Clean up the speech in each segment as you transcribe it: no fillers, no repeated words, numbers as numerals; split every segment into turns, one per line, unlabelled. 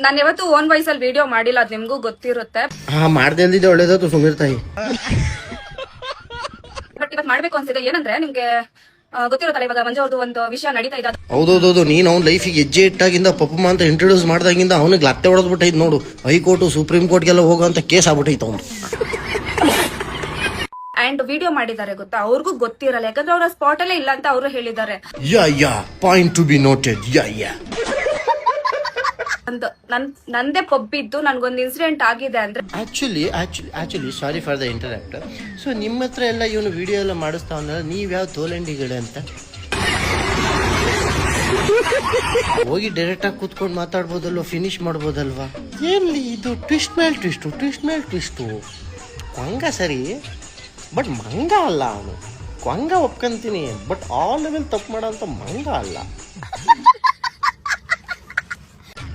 ನಾನು ಯಾವತ್ತು own voice ಅಲ್ಲಿ ವಿಡಿಯೋ ಮಾಡಿಲ್ಲ, ಅದ್ ನಿಮ್ಗೂ ಗೊತ್ತಿರುತ್ತೆ.
ಮಾಡ್ದೆ ಅಂದಿದ್ದೆ ಒಳ್ಳೇದಾಯ್ತು ಸುಮೀರ್ ತಾಯಿ.
ಬಟ್ ಇವತ್ತು ಮಾಡ್ಬೇಕು ಅನ್ಸಿದೆ. ಏನಂದ್ರೆ ನಿಮ್ಗೆ ಗೊತ್ತಿರುತ್ತಲ್ಲ, ಇವಾಗ ಮಂಜು ಅವ್ರದ್ದು ಒಂದು ವಿಷಯ ನಡೀತಾ ಇದೆ.
ಹೌದೌದೌದು, ನೀನ್ ಅವ್ನ ಲೈಫಿಗೆ ಹೆಜ್ಜೆ ಇಟ್ಟಾಗಿಂದ ಪಪ್ಪಮ್ಮ ಅಂತ ಇಂಟ್ರೊಡ್ಯೂಸ್ ಮಾಡ್ದಾಗಿಂದ ಅವನಿಗೆ ಲತ್ತೆ ಹೊಡೆದ್ಬಿಟ್ಟೈತ್ ನೋಡು. ಹೈಕೋರ್ಟ್ ಸುಪ್ರೀಂ ಕೋರ್ಟ್ಗೆಲ್ಲ ಹೋಗೋಂತ ಕೇಸ್ ಆಗ್ಬಿಟ್ಟೈತ ಅವ್ನು.
ಅಂಡ್ ವಿಡಿಯೋ ಮಾಡಿದ್ದಾರೆ ಗೊತ್ತಾ, ಅವ್ರಿಗೂ ಗೊತ್ತಿರಲ್ಲ, ಯಾಕಂದ್ರೆ ಅವ್ರ ಸ್ಪಾಟ್ ಅಲ್ಲೇ ಇಲ್ಲ ಅಂತ ಅವರು ಹೇಳಿದ್ದಾರೆ.
ಯಾ ಪಾಯಿಂಟ್ ಟು ಬಿ ನೋಟೆಡ್. ಯಾ
ನಂದೇ ಪಬ್ಬಿದ್ದು ನನ್ಗೊಂದು ಇನ್ಸಿಡೆಂಟ್ ಆಗಿದೆ ಅಂದ್ರೆ.
Actually sorry for the interrupt. So ನಿಮ್ಮ ಹತ್ರ ಎಲ್ಲ ಇವನು ವಿಡಿಯೋ ಎಲ್ಲ ಮಾಡಿಸ್ತಾವಲ್ಲ, ನೀವ್ ಯಾವ ತೋಲಂಡಿಗಳು ಅಂತ ಹೋಗಿ ಡೈರೆಕ್ಟ್ ಆಗಿ ಕೂತ್ಕೊಂಡು ಮಾತಾಡ್ಬೋದಲ್ವಾ, ಫಿನಿಶ್ ಮಾಡ್ಬೋದಲ್ವಾ? ಏನ್ಲಿ ಇದು ಟ್ವಿಸ್ಟ್ ಮೇಲ್ ಟ್ವಿಸ್ಟು. ಕೊಂಗ ಸರಿ, ಬಟ್ ಮಂಗ ಅಲ್ಲ ಅವನು. ಕೊಂಗ ಒಪ್ಕೊಂತೀನಿ, ಬಟ್ ಆಲ್ ಲೆವೆಲ್ ತಪ್ಪು ಮಾಡೋಂಥ ಮಂಗ ಅಲ್ಲ.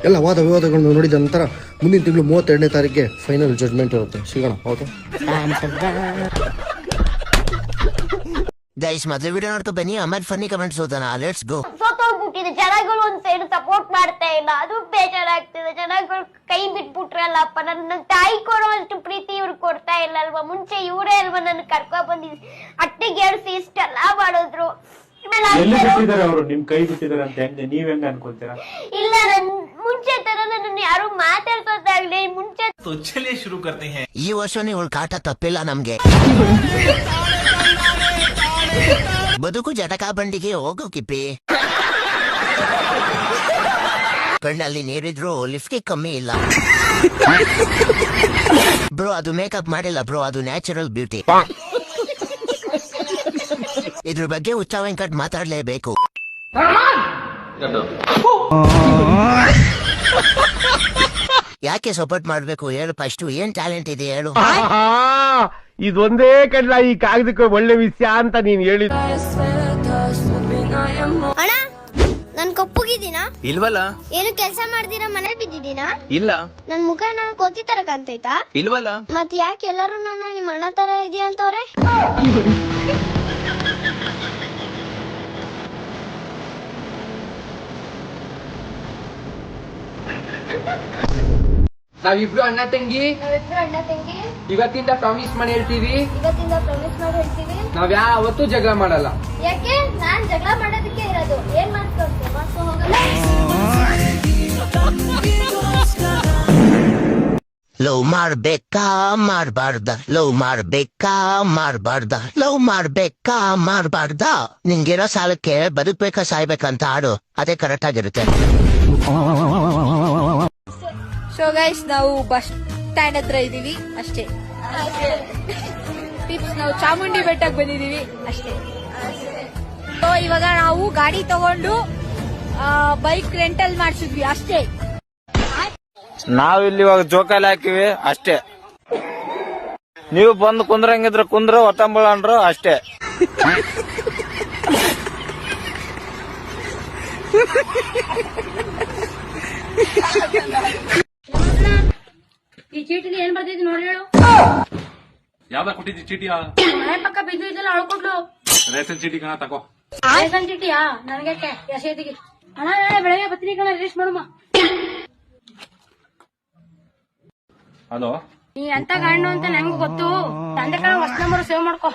ಎಲ್ಲ ವಾದ ವಿವಾದಗಳನ್ನು ನೋಡಿದ ನಂತರ ಮುಂದಿನ ತಿಂಗಳು 32ನೇ ತಾರೀಕಿಗೆ ಫೈನಲ್ ಜಡ್ಜ್ಮೆಂಟ್ ಇರುತ್ತೆ. ಸಿಗೋಣ. ಓಕೆ
ಗೈಸ್, ಮೊದಲ ವಿಡಿಯೋ ನೋಡ್ಕೊ ಬನ್ನಿ, ಆಮೇಲೆ ಫನ್ನಿ ಕಮೆಂಟ್ಸ್ ಓದೋಣ. Let's go.
ಸೋತೋಗ್ಬಿಟ್ಟಿದೆ, ಜನಗಳು ಒಂದ್ ಸೈಡ್ ಸಪೋರ್ಟ್ ಮಾಡ್ತಾ ಇಲ್ಲ, ಅದು ಬೇಜಾರಾಗ್ತಿದೆ. ಜನಗಳು ಕೈ ಬಿಟ್ಬಿಟ್ರಲ್ಲಪ್ಪ, ನನ್ನ ತಾಯಿ ಕೊಡುವಷ್ಟು ಪ್ರೀತಿ ಇವ್ರು ಕೊಡ್ತಾ ಇಲ್ಲ ಅಲ್ವಾ? ಮುಂಚೆ ಇವರೇ ಅಲ್ವಾ ನನ್ನ ಕರ್ಕೊ ಬಂದಿದ್ ಅಟ್ಟಿಗೆ ಏರ್ಸಿ ಇಷ್ಟೆಲ್ಲ ಮಾಡಿದ್ರು.
ಅವರು ನಿಮ್ ಕೈ ಬಿಟ್ಟಿದ್ದಾರೆ ಅಂತ ನೀವ್ ಹೆಂಗ ಅನ್ಕೊಂತೀರಾ?
ಇಲ್ಲ, ನನ್ ಮುಂಚೆ ತರ ನನ್ನ ಯಾರು ಮಾತಾಡ್ಸೋದಾಗ್ಲಿ ಮುಂಚೆ.
ಶುರು ಕರ್ತೆ ಹೈ. ಈ ವರ್ಷ ಇವಳು ಕಾಟ ತಪ್ಪಿಲ್ಲ ನಮ್ಗೆ. ಬದುಕು ಜಟಕಾ ಬಂಡಿಗೆ ಹೋಗು ಕಿಪ್ಪಿ. ಕಣ್ಣಲ್ಲಿ ನೀರಿದ್ರು ಲಿಫ್ಟ್ಗೆ ಕಮ್ಮಿ ಇಲ್ಲ ಬ್ರೋ. ಅದು ಮೇಕಪ್ ಮಾಡಿಲ್ಲ ಬ್ರೋ, ಅದು ನ್ಯಾಚುರಲ್ ಬ್ಯೂಟಿ. ಇದ್ರ ಬಗ್ಗೆ ಹುಚ್ಚ ವೆಂಕಟ್ ಮಾತಾಡ್ಲೇಬೇಕು. ಯಾಕೆ ಸಪೋರ್ಟ್ ಮಾಡ್ಬೇಕು ಹೇಳು? ಫಸ್ಟ್ ಏನ್ ಟ್ಯಾಲೆಂಟ್ ಇದೆ ಹೇಳು?
ಇದೊಂದೇ ಕಡ್ಲ ಈ ಕಾಗದಕ್ಕೆ ಒಳ್ಳೆ ವಿಷಯ ಅಂತ ನೀನ್ ಹೇಳಿದ.
ಅಣ್ಣ, ನನ್ ಕಪ್ಪುಗಿದ್ದೀನಾ?
ಇಲ್ವಲ್ಲ.
ಏನು ಕೆಲಸ ಮಾಡ್ದಿರಾ ಮನೆ ಬಿದ್ದಿದ್ದೀನಾ?
ಇಲ್ಲ.
ನನ್ ಮುಖ ನಾನು ಕೋತಿ ತರ ಕಾಣ್ತೈತಾ?
ಇಲ್ವಲ್ಲ.
ಮತ್ ಯಾಕೆ ಎಲ್ಲರೂ ನನ್ನ ನಿಮ್ ಅಣ್ಣ ತರ ಇದೆಯಾ ಅಂತವ್ರೆ?
ನಾವಿಬ್ರು ಅಣ್ಣ ತಂಗಿ ಇವತ್ತಿಂದ ಪ್ರಾಮಿಸ್ ಮಾಡಿ ಹೇಳ್ತೀವಿ, ನಾವ್ ಯಾವತ್ತೂ ಜಗಳ ಮಾಡಲ್ಲ.
ಯಾಕೆ? ನಾನ್ ಜಗಳ ಮಾಡೋದಕ್ಕೆ ಇರೋದು. ಏನ್ ಮಾಡ್ಕೊಂಡು ಹೋಗಲ್ಲ.
ಲವ್ ಮಾಡ್ಬೇಕಾ ಮಾಡ್ಬಾರ್ದ? ಲವ್ ಮಾಡ್ಬೇಕಾ ಮಾಡ್ಬಾರ್ದ? ಲವ್ ಮಾಡ್ಬೇಕಾ ಮಾಡ್ಬಾರ್ದ? ನಿಂಗಿರೋ ಸಾಲಕ್ಕೆ ಬದುಕ್ಬೇಕಾ ಸಾಯ್ಬೇಕಂತ ಆಡು, ಅದೇ ಕರೆಕ್ಟ್ ಆಗಿರುತ್ತೆ.
ಸೊ ಗೈಸ್, ನಾವು ಬಸ್ ಸ್ಟ್ಯಾಂಡ್ ಹತ್ರ ಇದೀವಿ ಅಷ್ಟೇ. ಟಿಪ್ಸ್, ನಾವು ಚಾಮುಂಡಿ ಬೆಟ್ಟಕ್ಕೆ ಬಂದಿದೀವಿ ಅಷ್ಟೇ. ಸೊ ಇವಾಗ ನಾವು ಗಾಡಿ ತಗೊಂಡು ಬೈಕ್ ರೆಂಟಲ್ ಮಾಡಿಸಿದ್ವಿ ಅಷ್ಟೇ.
ನಾವಿಲ್ಲಿ ಇವಾಗ ಜೋಕಾಲಿ ಹಾಕಿವಿ ಅಷ್ಟೇ. ನೀವು ಬಂದು ಕುಂದ್ರಂಗಿದ್ರ ಕುಂದ್ರ, ಒತ್ತಂಬಳ ಅಂದ್ರು ಅಷ್ಟೇ.
ಈ ಚೀಟಿಲಿ ಏನ್ ಬರ್ತೈತಿ ನೋಡಿ ಹೇಳು.
ಯಾವ್ದ ಕೊಟ್ಟಿದ್ದಿ ಚೀಟಿಯಾ?
ಮನೆ ಪಕ್ಕ ಬಿದ್ದು ಇದೆಲ್ಲ ಅಳ್ಕೊಡ್ಲು.
ರೇಷನ್ ಚೀಟಿ ಕಣ ತಗೋ.
ರೇಷನ್ ಚೀಟಿಯಾ? ನನಗೆ ಎಸೆತಿಗೆ ಅಣ್ಣ, ಬೆಳಗ್ಗೆ ಬತ್ತೀನಿ ಕಣ, ರಿಜಿಸ್ಟರ್ ಮಾಡಮ್ಮ.
ಹಲೋ,
ನೀ ಎಂತ ಗಂಡು ಅಂತ ನಂಗೆ ಗೊತ್ತು. ತಂದೆ ಕಣ ಹೊಸ ನಂಬರ್ ಸೇವ್ ಮಾಡ್ಕೋ.